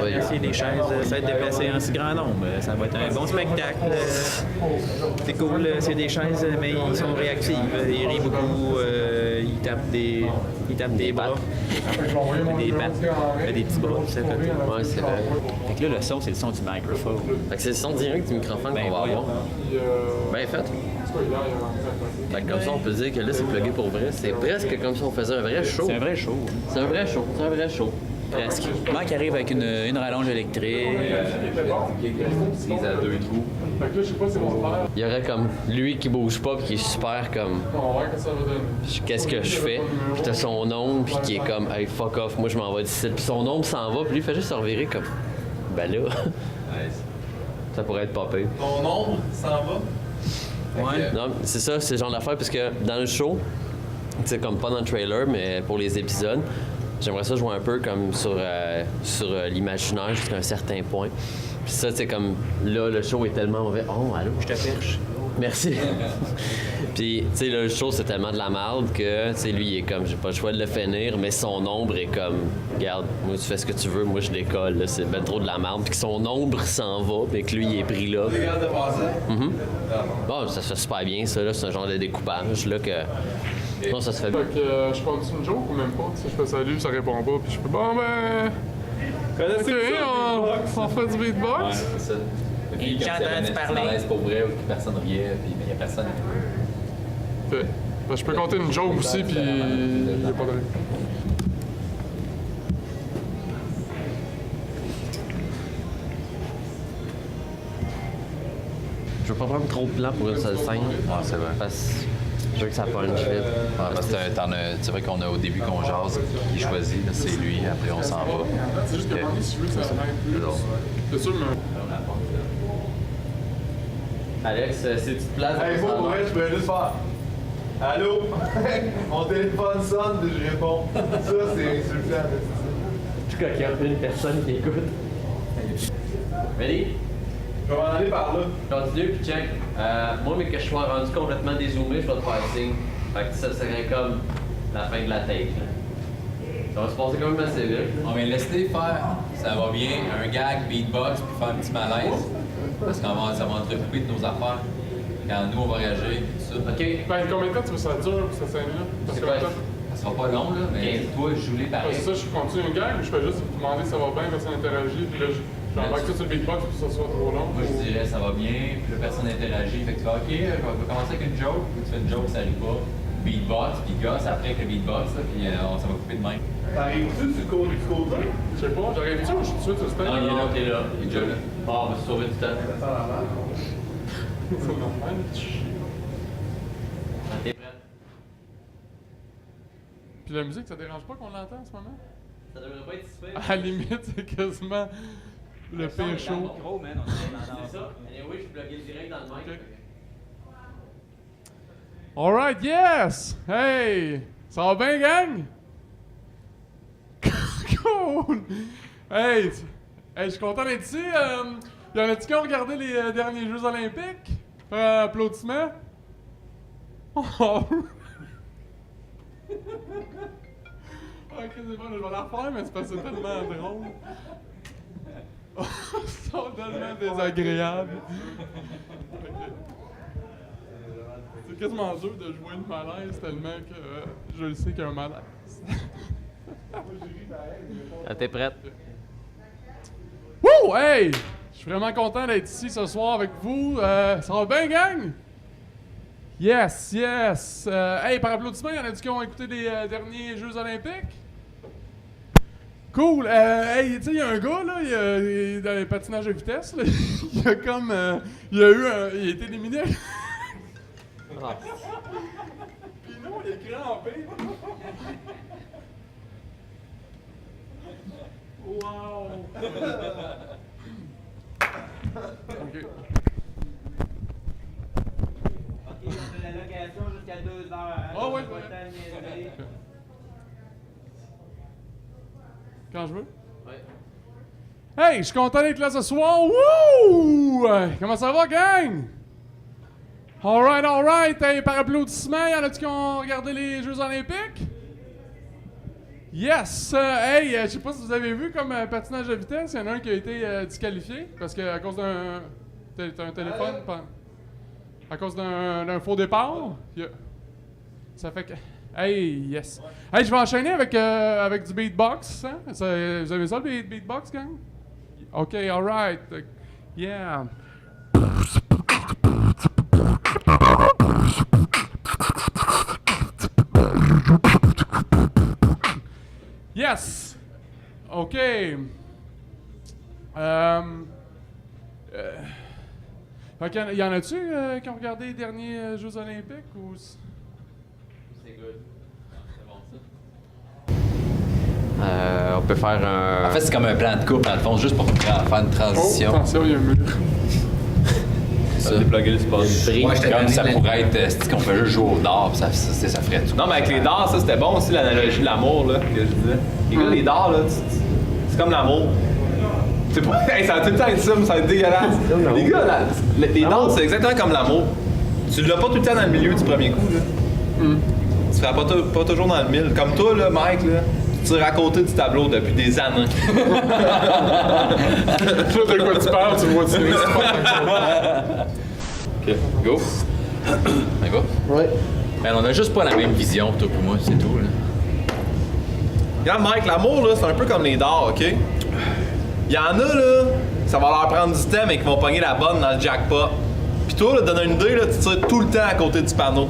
essayer des chaises, ça va être déplacé en si grand nombre. Ça va être un bon spectacle. C'est cool, c'est des chaises, mais ils sont réactifs. Ils rient beaucoup, ils tapent des bras. Des pattes, des petits bras, ça fait. Ouais, c'est vrai. Fait que là, le son, c'est le son du microphone. Fait que c'est le son direct du microphone qu'on va avoir. Ben fait. Fait que comme ça, on peut dire que là, c'est plugué pour vrai. C'est presque comme si on faisait un vrai show. C'est un vrai show. C'est un vrai show. C'est un vrai show. Presque. Mike arrive avec une rallonge électrique. C'est à 2 trous. Fait que là, je sais pas si c'est mon frère. Il y aurait comme lui qui bouge pas, puis qui est super comme. On va voir que ça va donner. Qu'est-ce que je fais? Puis t'as son ombre, puis qui est comme, hey, fuck off, moi je m'en vais d'ici. Puis son ombre s'en va, puis lui il fait juste se revirer comme. Ben là. Ça pourrait être pas pire. Ton ombre s'en va? Ouais. Non, c'est ça, c'est le genre d'affaire, parce que dans le show, tu sais, comme pas dans le trailer, mais pour les épisodes, j'aimerais ça jouer un peu comme sur l'imaginaire jusqu'à un certain point. Puis ça, c'est comme, là, le show est tellement mauvais. Oh, allô, je te perche. Merci. Puis, tu sais, le show, c'est tellement de la merde que, tu sais, lui, il est comme, j'ai pas le choix de le finir, mais son ombre est comme, regarde, moi, tu fais ce que tu veux, moi, je décolle, là, c'est ben trop de la merde. Puis que son ombre s'en va, puis que lui, il est pris là. Bon, ça se fait super bien, ça, là, c'est un genre de découpage, là, que. Non, ça se fait bien. Fait que je continue une joke ou même pas? Tu sais, je fais salut, ça répond pas, puis je fais bon ben. Connaissez on fait du beatbox? C'est ça. Et Puis, j'ai comme entendu si parler. c'est pour vrai ou que personne riait, puis il y a personne. Fait. Ben, je peux compter une joke aussi, puis il y a pas de règle. Je veux pas prendre trop de plan pour une seule scène. Ah, c'est vrai. Parce que je veux que ça punch vite. Parce que c'est vrai qu'on a au début qu'on jase, qui choisit, là, c'est lui, après on s'en va. C'est juste que demander si je veux que ça aide plus. C'est sûr, mais. Alex, c'est petite place. Hey, moi, pour vrai, je pourrais juste faire. Allô? Mon téléphone sonne, puis je réponds. Ça, c'est insultant. En tout cas, qu'il y a une personne qui écoute. Ready? Je vais m'en aller par là. Continue, puis check. Moi, mais que je sois rendu complètement dézoomé, je vais te faire signe. Fait que ça serait comme la fin de la take. Là. Ça va se passer quand même assez vite. On va laisser faire, ça va bien, un gag, beatbox, puis faire un petit malaise. Parce qu'on va, ça va entrecouper de nos affaires. Quand nous, on va réagir, tout ça. OK. Ben, combien de temps tu veux que ça dure, cette scène-là? Parce C'est que. quoi? Ça sera pas long, là, mais toi, joue-les pareil. C'est ça, je continue un gag, je fais juste demander si ça va bien, personne interagit, puis là, j'embarque tout sur le beatbox, puis que ça soit trop long. Moi, je dirais ça va bien, puis la personne interagit. Fait que tu fais OK, je vais commencer avec une joke, puis tu fais une joke, ça arrive pas. Beatbox, puis gosse après avec le beatbox, là, puis ça va couper de même. T'arrives-tu du côté? Je sais pas, j'arrive-tu ou je suis tout de suite sur le stand? Non, il est là, t'es là. Il est déjà là. Ah, on va se sauver du temps. C'est normal. T'es prête? Puis la musique, ça dérange pas qu'on l'entend en ce moment? Ça devrait pas être si pire. À la limite, c'est quasiment le pire show. Gros, man, on est dans C'est ça. Anyway, je suis bloqué direct dans le mic. Ok. Alright, yes! Hey! Ça va bien, gang? Cool! Hey! Je suis content d'être ici. Y en a-tu qui ont regardé les derniers Jeux Olympiques? Applaudissements? Oh! Ok, c'est bon, je vais la refaire, mais c'est parce que c'est tellement drôle. Ils sont tellement désagréables. C'est quasiment dur de jouer le malaise tellement que je le sais qu'il y a un malaise. T'es prête? Wouh! Hey! Je suis vraiment content d'être ici ce soir avec vous. Ça va bien, gang? Yes, yes! Hey, par applaudissement, y en a-tu qui ont écouté les derniers Jeux Olympiques? Cool! Hey, tu sais, il y a un gars, là, il est dans les patinages de vitesse, là. Il a comme. Il a été éliminé. Ah. Pis nous, il est crampé. Wow! Ok. OK, on a la location jusqu'à 2 heures. Ah ouais, On va ouais. t'en niaiser. Quand je veux? Ouais. Hey, je suis content d'être là ce soir. Wouh! Comment ça va, gang? Alright, alright. Hey, par applaudissement, y'en a-tu qui ont regardé les Jeux Olympiques? Yes! Hey, je sais pas si vous avez vu comme patinage à vitesse, il y en a un qui a été disqualifié parce que à cause d'un téléphone, à cause d'un faux départ. Ça fait que. Hey, yes! Hey, je vais enchaîner avec du beatbox. Hein? Vous avez ça le beatbox, gang? Ok, alright. Yeah. Yes! OK. Fait y en a-tu qui ont regardé les derniers Jeux olympiques ou... C'est good. C'est bon, ça. On peut faire un... En fait, c'est comme un plan de coupe, dans le fond, juste pour faire une transition. Oh, attention, il y a un mur. Ça. Dépluguer le spot. Comme ça pourrait être, c'est qu'on fait juste jouer au dard, ça ferait tout. Non, mais avec les dards, ça c'était bon aussi l'analogie de l'amour là, que je disais. Les gars, les dards, là, c'est comme l'amour. C'est pas. Hey, ça va tout le temps être ça, mais ça va être dégueulasse. Les gars, là, les dards, c'est exactement comme l'amour. Tu l'as pas tout le temps dans le milieu du premier coup, là. Tu seras pas toujours dans le mille. Comme toi, là, Mike, là, tu tires à côté du tableau depuis des années. Je sais de quoi tu parles, tu vois tirer. Ok, go. On y va? Ouais. Ben, on a juste pas la même vision, toi et moi, c'est tout. Là. Regarde, Mike, l'amour, là, c'est un peu comme les dards, OK? Il y en a, là, ça va leur prendre du temps, mais qui vont pogner la bonne dans le jackpot. Puis toi, là, donne une idée, là, tu tires tout le temps à côté du panneau.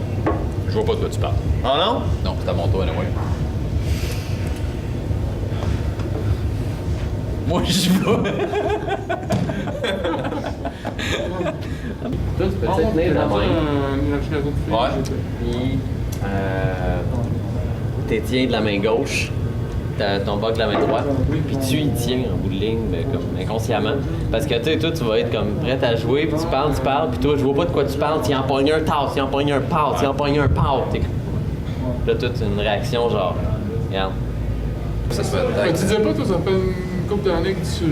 Je vois pas de quoi tu parles. Ah non? Non, c'est à mon tour, anyway. Moi, j'y vais. Toi, tu peux tenir la main. Ouais. Puis, tu tiens de la main gauche, ton bas de la main droite, puis tu y tiens en bout de ligne, mais comme inconsciemment. Parce que toi, tu vas être comme prête à jouer, puis tu parles, puis toi, je vois pas de quoi tu parles, tu en pognes un tasse, tu en pognes un pâte, tu en pognes un pâte. Là, toute une réaction genre, regarde. Ça se fait Mais tu disais pas, toi, ça fait une couple d'années que tu...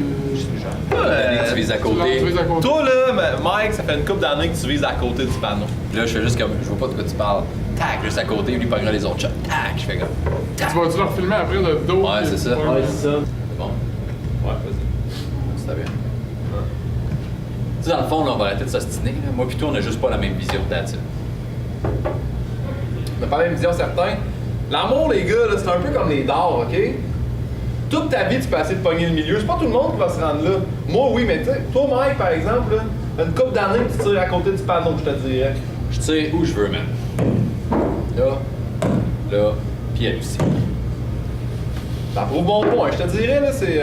tu vises à côté. Tu vises à côté. Toi, là, Mike, ça fait une couple d'années que tu vises à côté du panneau. Puis là, je fais juste comme, je vois pas de quoi tu parles. Tac, juste à côté, lui, il pognera les autres shots. Tac, je fais comme. Tu vas-tu leur filmer après le dos? Ouais, c'est ça. Ouais, c'est ça. C'est bon. Ouais, vas-y. C'est bien. Tu sais, dans le fond, là, on va arrêter de s'ostiner. Là. Moi, pis toi, on a juste pas la même vision là-dessus. On n'a pas la même vision, certains. L'amour, les gars, là, c'est un peu comme les dards, OK? Toute ta vie, tu peux essayer de pogner le milieu. C'est pas tout le monde qui va se rendre là. Moi, oui, mais tu sais, toi, Mike, par exemple, là, une couple d'années que tu tires à côté du panneau, je te dirais. Je sais où je veux, man. Là, pis elle aussi. Ça prouve bon point. Je te dirais, là, c'est...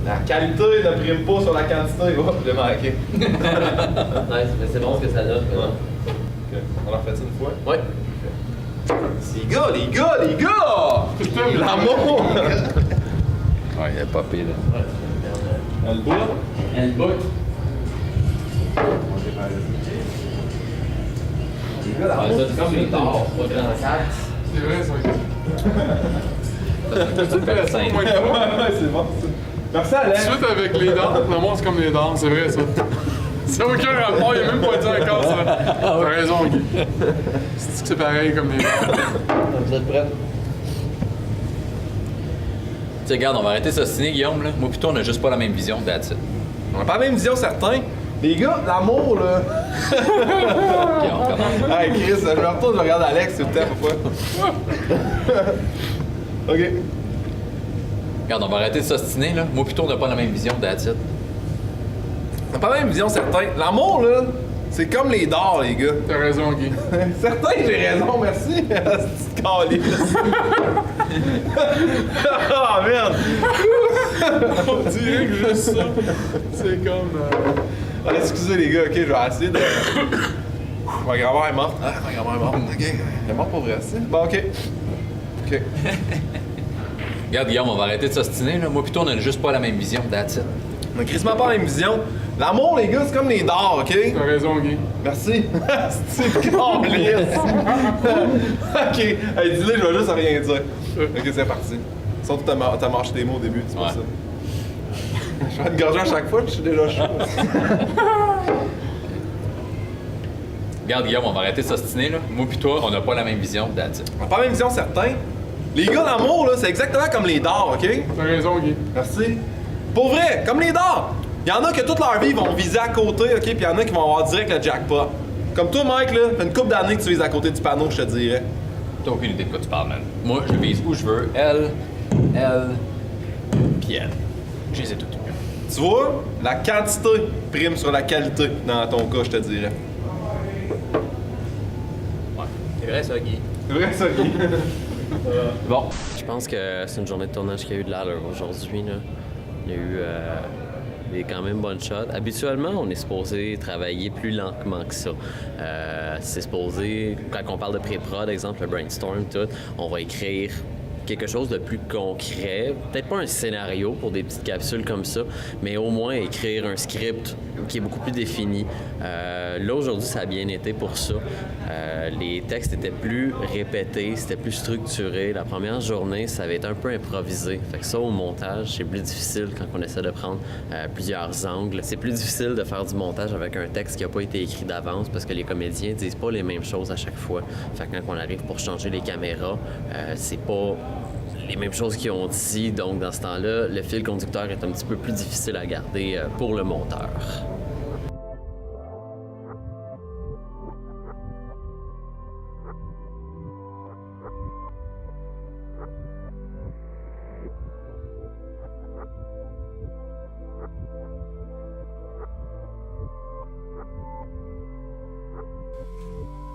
La qualité ne prime pas sur la quantité. Oh, j'ai manqué. Nice, mais c'est bon ce que ça donne. Ok, on en fait ça une fois? Ouais. Les gars! L'amour! Ouais, il a pas pire, là. On le bout? Elle bout. Les gars, l'amour, C'est comme les dards, pas grand sac. C'est vrai, ça. Ouais, c'est bon, ça. Merci, Alex. Suite avec les dents, l'amour, c'est comme les dents, c'est vrai, ça. Ça n'a aucun rapport, il a même pas dit encore ça. T'as raison, Guy. C'est que c'est pareil comme les dents. Vous êtes prêts? Tu sais, regarde, on va arrêter de s'ostiner, Guillaume, là. Moi, pis toi, on a juste pas la même vision, that's it. On n'a pas la même vision, certains. Les gars, l'amour, là. Ok, on commence. Hey, Chris, je me retourne, je regarde Alex, c'est le temps, pourquoi? OK. Regarde, on va arrêter de s'ostiner, là. Moi, pis toi, on a pas la même vision, that's it. On n'a pas la même vision, certains. L'amour, là, c'est comme les dards, les gars. T'as raison, Guy. Certains, j'ai raison, merci. C'est calice. Ah, merde. On dirait que juste ça, c'est comme... Ah, excusez, les gars, OK, je vais essayer de... Ma grand-mère est morte. Ah, ma grand-mère est morte. OK. Elle est morte pour vrai, c'est? Bon, OK. OK. Regarde, Guillaume, on va arrêter de s'ostiner, là. Moi, pis toi, on a juste pas la même vision, that's it. On a crissement pas la même vision. L'amour, les gars, c'est comme les dards, OK? T'as raison, Guy. Merci. C'est calice. OK. Hey, dis-le, je vais juste rien dire. OK, c'est parti. Sauf que t'as marché des mots au début, c'est pour Ouais. ça. Je vais te gorger à chaque fois, je suis déjà chaud. Regarde, Guillaume, on va arrêter de s'ostiner, là. Moi pis toi, on n'a pas la même vision, that's it. On n'a pas la même vision, certain. Les gars, l'amour, là, c'est exactement comme les dards, OK? T'as raison, Guy. Merci. Pour vrai, comme les dards. Il y en a que toute leur vie, ils vont viser à côté, OK? Puis il y en a qui vont avoir direct le jackpot. Comme toi, Mike, là, fait une couple d'années que tu vises à côté du panneau, je te dirais. T'as aucune idée de quoi tu parles, man. Moi, je vise où je veux. Elle, puis elle. Je les ai toutes. Tu vois, la quantité prime sur la qualité dans ton cas, je te dirais. Ouais. C'est vrai, ça, Guy. C'est vrai, ça, Guy. Bon, je pense que c'est une journée de tournage qui a eu de l'allure aujourd'hui. Là. Il y a eu des quand même bonnes shots. Habituellement, on est supposé travailler plus lentement que ça. C'est supposé, quand on parle de pré-prod, exemple, le brainstorm, tout, on va écrire quelque chose de plus concret, peut-être pas un scénario pour des petites capsules comme ça, mais au moins écrire un script qui est beaucoup plus défini. Là, aujourd'hui, ça a bien été pour ça. Les textes étaient plus répétés, c'était plus structuré. La première journée, ça avait été un peu improvisé. Fait que ça, au montage, c'est plus difficile quand on essaie de prendre plusieurs angles. C'est plus difficile de faire du montage avec un texte qui n'a pas été écrit d'avance parce que les comédiens disent pas les mêmes choses à chaque fois. Fait que quand on arrive pour changer les caméras, c'est pas les mêmes choses qu'ils ont dit. Donc, dans ce temps-là, le fil conducteur est un petit peu plus difficile à garder pour le monteur.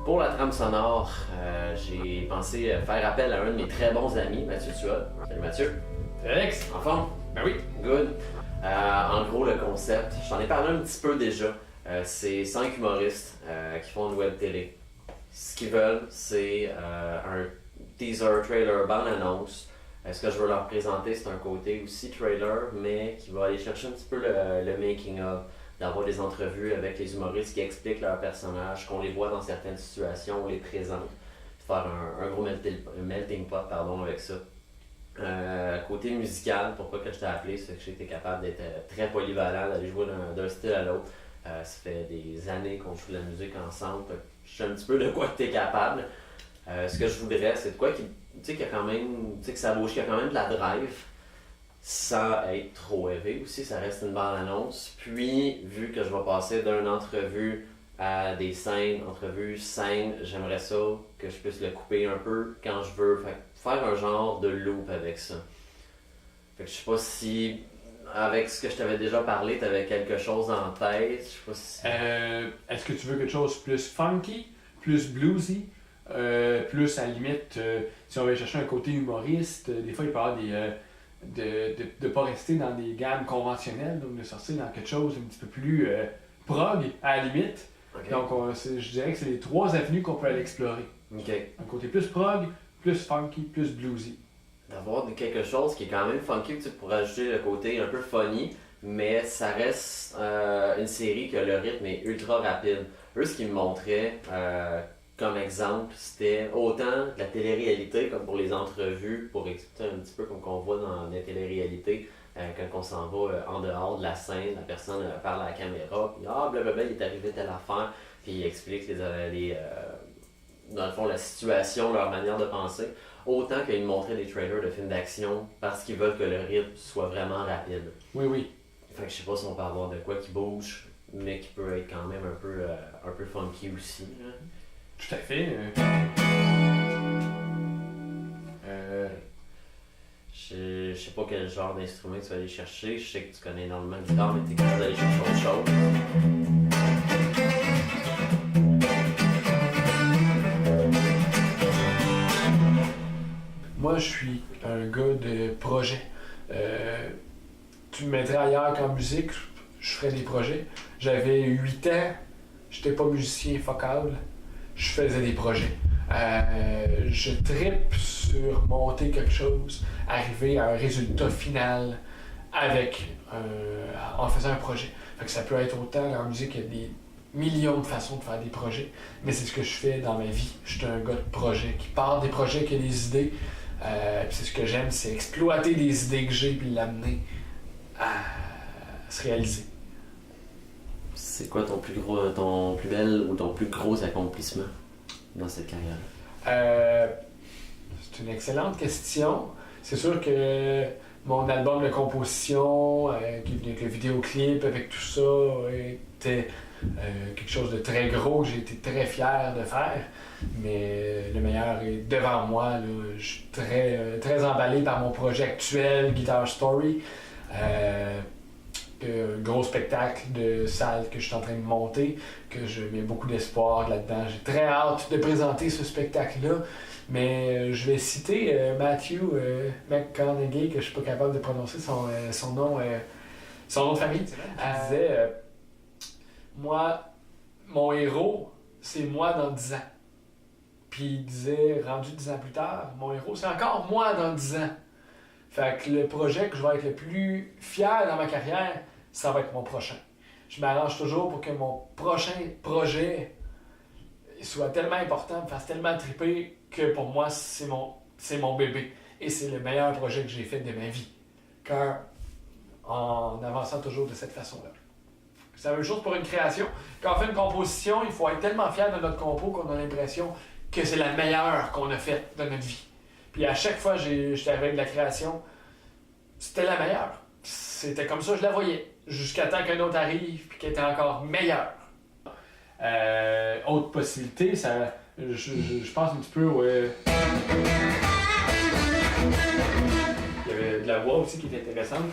Pour la trame sonore, j'ai pensé faire appel à un de mes très bons amis, Mathieu Tuol. Salut Mathieu. Alex? En forme? Ben oui. Good. En gros, le concept, je t'en ai parlé un petit peu déjà. C'est 5 humoristes qui font une web télé. Ce qu'ils veulent, c'est un teaser, trailer, bande-annonce. Ce que je veux leur présenter, c'est un côté aussi trailer, mais qui va aller chercher un petit peu le making-of, d'avoir des entrevues avec les humoristes qui expliquent leurs personnages, qu'on les voit dans certaines situations, on les présente, puis faire un gros melting pot avec ça. Côté musical, pourquoi que je t'ai appelé, c'est que j'ai été capable d'être très polyvalent, d'aller jouer d'un style à l'autre. Ça fait des années qu'on joue de la musique ensemble, je sais un petit peu de quoi tu es capable. Ce que je voudrais, c'est de quoi qui, tu sais, qu'il y a quand même, tu sais, que ça bouge, qu'il y a quand même de la drive, sans être trop élevé aussi, ça reste une bande-annonce. Puis, vu que je vais passer d'une entrevue à des scènes, j'aimerais ça que je puisse le couper un peu quand je veux. Fait faire un genre de loop avec ça. Fait que je sais pas si, avec ce que je t'avais déjà parlé, t'avais quelque chose en tête. Je sais pas si... Est-ce que tu veux quelque chose plus funky, plus bluesy, plus à la limite, si on veut chercher un côté humoriste, des fois il peut y avoir des... de pas rester dans des gammes conventionnelles, donc de sortir dans quelque chose un petit peu plus prog à la limite. Okay. Donc je dirais que c'est les 3 avenues qu'on peut aller explorer. Okay. Un côté plus prog, plus funky, plus bluesy. D'avoir quelque chose qui est quand même funky, tu pourrais ajouter le côté un peu funny, mais ça reste une série que le rythme est ultra rapide. Eux, ce qu'ils me montraient comme exemple, c'était autant de la télé-réalité comme pour les entrevues, pour expliquer un petit peu comme qu'on voit dans la télé-réalité, quand on s'en va en dehors de la scène, la personne parle à la caméra, puis blablabla, il est arrivé telle affaire, puis il explique dans le fond la situation, leur manière de penser, autant qu'ils me montraient des trailers de films d'action parce qu'ils veulent que le rythme soit vraiment rapide. Oui, oui. Fait que je sais pas si on peut avoir de quoi qui bouge, mais qui peut être quand même un peu funky aussi. Hein. Tout à fait. Je sais pas quel genre d'instrument tu vas aller chercher. Je sais que tu connais énormément de guitare, mais tu es capable d'aller chercher autre chose. Moi, je suis un gars de projet. Tu me mettrais ailleurs qu'en musique, je ferais des projets. J'avais 8 ans, j'étais pas musicien focal, je faisais des projets. Je trippe sur monter quelque chose, arriver à un résultat final en faisant un projet. Fait que ça peut être autant en musique, il y a des millions de façons de faire des projets, mais c'est ce que je fais dans ma vie. Je suis un gars de projet qui part des projets, qui a des idées. Puis c'est ce que j'aime, c'est exploiter les idées que j'ai puis l'amener à se réaliser. C'est quoi ton plus bel ou ton plus gros accomplissement dans cette carrière-là? C'est une excellente question. C'est sûr que mon album de composition, qui est venu avec le vidéoclip, avec tout ça, était quelque chose de très gros que j'ai été très fier de faire. Mais le meilleur est devant moi. Là. Je suis très emballé par mon projet actuel, Guitar Story. Gros spectacle de salle que je suis en train de monter, que je mets beaucoup d'espoir là-dedans. J'ai très hâte de présenter ce spectacle-là. Mais je vais citer Matthew McConaughey, que je suis pas capable de prononcer son nom de famille. Il disait moi, mon héros, c'est moi dans 10 ans. Puis il disait, rendu 10 ans plus tard, mon héros, c'est encore moi dans 10 ans. Fait que le projet que je vais être le plus fier dans ma carrière, ça va être mon prochain. Je m'arrange toujours pour que mon prochain projet soit tellement important, me fasse tellement triper que pour moi, c'est mon bébé. Et c'est le meilleur projet que j'ai fait de ma vie. Car en avançant toujours de cette façon-là. C'est la même chose pour une création. Quand on fait une composition, il faut être tellement fier de notre compo qu'on a l'impression que c'est la meilleure qu'on a faite de notre vie. Puis à chaque fois que j'étais avec de la création, c'était la meilleure. C'était comme ça que je la voyais. Jusqu'à temps qu'un autre arrive et qu'elle était encore meilleure. Autre possibilité, je pense un petit peu il y avait de la voix aussi qui était intéressante.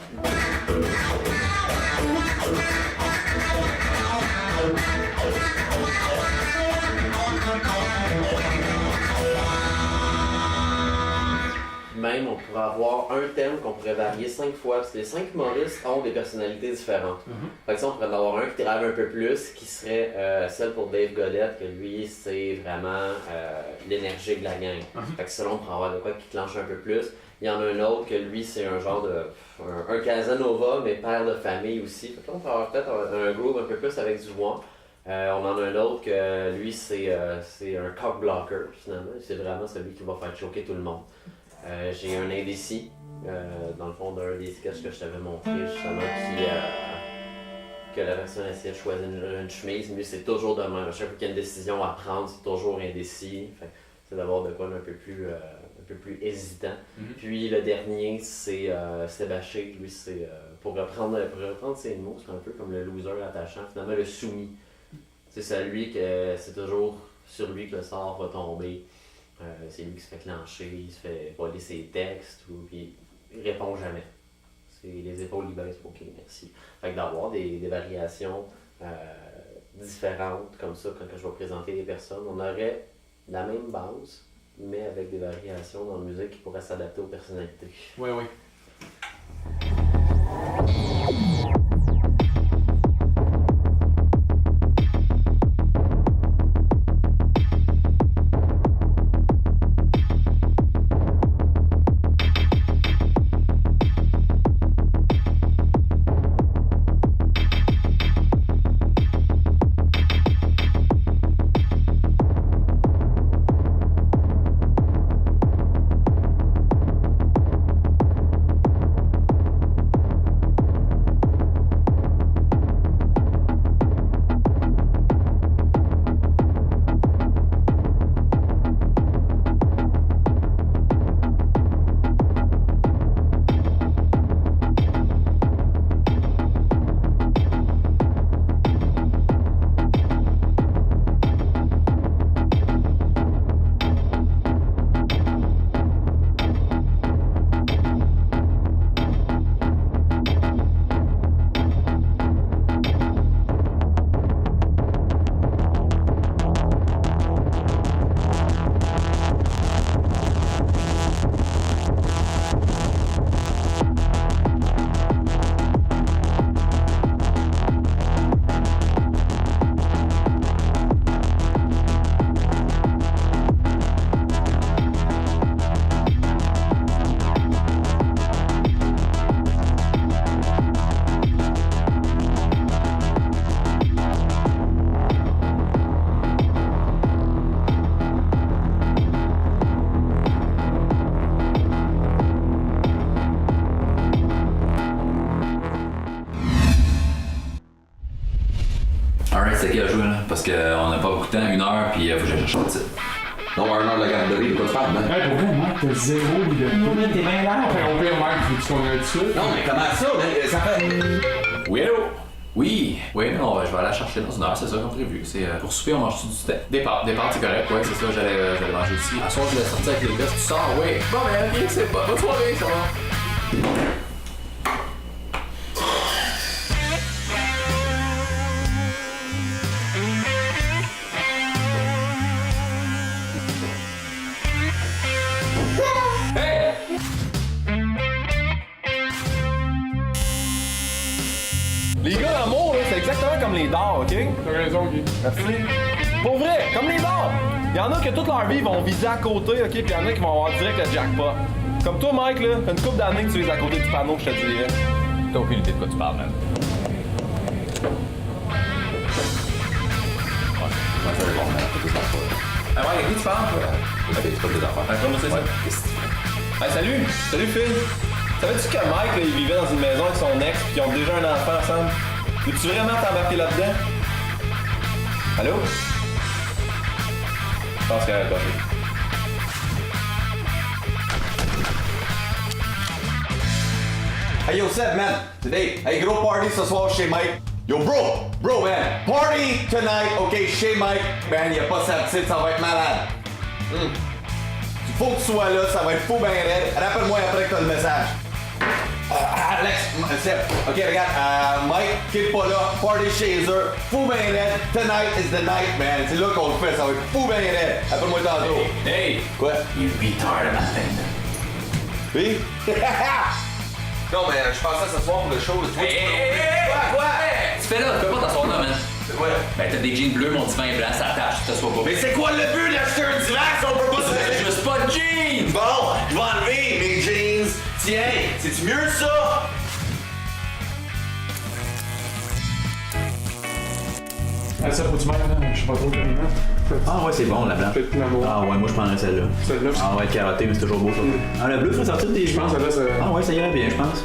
Même, on pourrait avoir un thème qu'on pourrait varier 5 fois, parce que les 5 humoristes ont des personnalités différentes. Par exemple, on pourrait en avoir un qui travaille un peu plus, qui serait celle pour Dave Godette, que lui, c'est vraiment l'énergie de la gang. Fait que selon, on pourrait avoir de quoi qui clenche un peu plus. Il y en a un autre que lui, c'est un genre de... un Casanova, mais père de famille aussi. Fait que là, on pourrait avoir peut-être un groupe un peu plus avec du voix. On en a un autre que lui, c'est un cock blocker, finalement. C'est vraiment celui qui va faire choquer tout le monde. J'ai un indécis, dans le fond d'un des sketchs que je t'avais montré, justement, que la personne essaie de choisir une chemise, mais c'est toujours de même. À chaque fois qu'il y a une décision à prendre, c'est toujours indécis. Fait, c'est d'avoir de quoi un peu plus hésitant. Puis le dernier, c'est Sébastien. Lui, c'est pour reprendre ses mots, c'est un peu comme le loser attachant, finalement le soumis. C'est celui que c'est toujours sur lui que le sort va tomber. C'est lui qui se fait clencher, il se fait voler ses textes, puis il répond jamais. C'est les épaules libérées, ok, merci. Fait que d'avoir des variations différentes comme ça quand je vais présenter des personnes, on aurait la même base, mais avec des variations dans la musique qui pourraient s'adapter aux personnalités. Oui. parce qu'on n'a pas beaucoup de temps, 1 heure, puis faut que j'aille chercher le titre. Non, 1 heure de garderie, de quoi tu parles, man? Hey, pour vrai, Mike, t'as 0 liberté. Non, mais t'es bien là. Au pire, Mike, faut-tu qu'on aille dessus? Non, mais comment ça, man? Ça fait... Oui, allô? Oui, non, je vais aller la chercher dans 1 heure, c'est ça comme prévu. C'est pour souper, on mange du steak. Départ, c'est correct, ouais, c'est ça, j'allais manger aussi. À soir, je vais sortir avec les gars, tu sors, oui. Bon, ben, ok, c'est pas. Bonne soirée, ça va. Les gars, l'amour, là, c'est exactement comme les dards, OK? T'as raison, Guy. Merci. Pour vrai, comme les dards. Il y en a que toute leur vie vont viser à côté, OK? Puis il y en a qui vont avoir direct le jackpot. Comme toi, Mike, là, fait une couple d'années que tu vises à côté du panneau, je te dirais. T'as aucune idée de quoi tu parles, man. Ouais, ça va bon, man. Faut que ça fasse. Ah ouais, avec qui tu parles, toi? Ok, c'est pas des affaires. Ah, comment c'est ça? Hey, salut Phil. Savais-tu que Mike, là, il vivait dans une maison avec son ex puis ils ont déjà un enfant ensemble? Veux-tu vraiment t'embarquer là-dedans? Allô? Je pense qu'elle a pas fait. Hey yo Seb, man, today, hey gros party ce soir chez Mike. Yo bro man, party tonight, ok, chez Mike. Man, y'a pas sa petite, ça va être malade. Faut que tu sois là, ça va être fou ben raide. Rappelle-moi après que t'as le message. Alex, Seb, ok regarde, Mike qui est pas là, party chez eux, fou ben raide. Tonight is the night, man. C'est là qu'on le fait, ça va être fou ben raide. Rappelle-moi tantôt. Hey! Quoi? You retard, man. Oui? Non, mais je pensais ce soir pour le show. Quoi? Tu fais là, tu peux pas t'asseoir là, man. C'est quoi? Ben, t'as des jeans bleus, mon divan est blanc, ça attache, tu t'assois pas. Mais c'est quoi le but d'acheter un divan si on peut pas se... C'est juste pas de jeans! Bon, je vais enlever mes jeans. Tiens, c'est-tu mieux ça? Ah, ça, faut-tu mettre, là? Je sais pas trop comment. Ah ouais, c'est bon, la blanche. Faites l'amour. Ah ouais, moi je prendrais celle-là. Celle-là, Ah ouais, carottée, mais c'est toujours beau ça. Ah, le bleu, faut sortir des... je pense que là, c'est. Ah ouais, ça irait bien, je pense.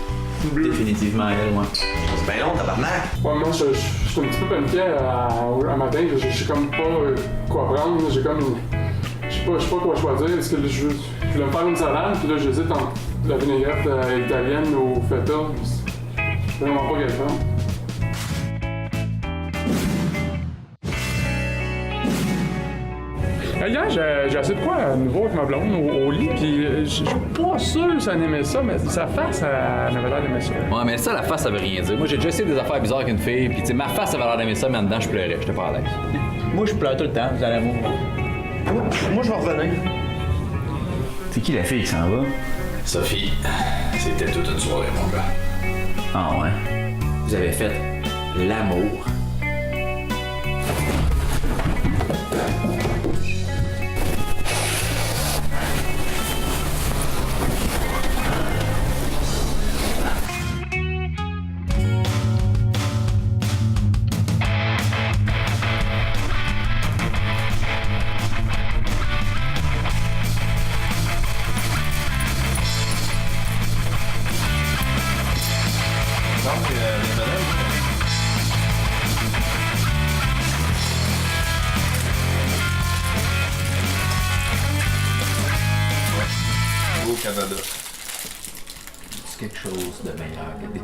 Bleu. Définitivement elle, moi. C'est bien long, tabarnak. Ouais, moi, je suis un petit peu paniqué à matin. Je sais comme pas quoi prendre. J'ai comme. Je sais pas quoi choisir. Est-ce que je voulais me faire une salade, puis là, j'hésite entre la vinaigrette italienne ou feta. Je sais vraiment pas quelle prendre. Hier, j'ai assez de quoi à nouveau avec ma blonde au lit, puis je suis pas sûr que ça en aimait ça, mais sa face, elle avait l'air d'aimer ça. Ouais, mais ça, la face, ça veut rien dire. Moi, j'ai déjà essayé des affaires bizarres avec une fille, puis tu sais, ma face, ça avait l'air d'aimer ça, mais en dedans, je pleurais, j'étais pas à l'aise. Moi, je pleure tout le temps, vous allez l'amour. Moi, je vais revenir. C'est qui la fille qui s'en va? Sophie, c'était toute une soirée, mon gars. Ah ouais. Vous avez fait l'amour. Au Canada. C'est quelque chose de meilleur que des...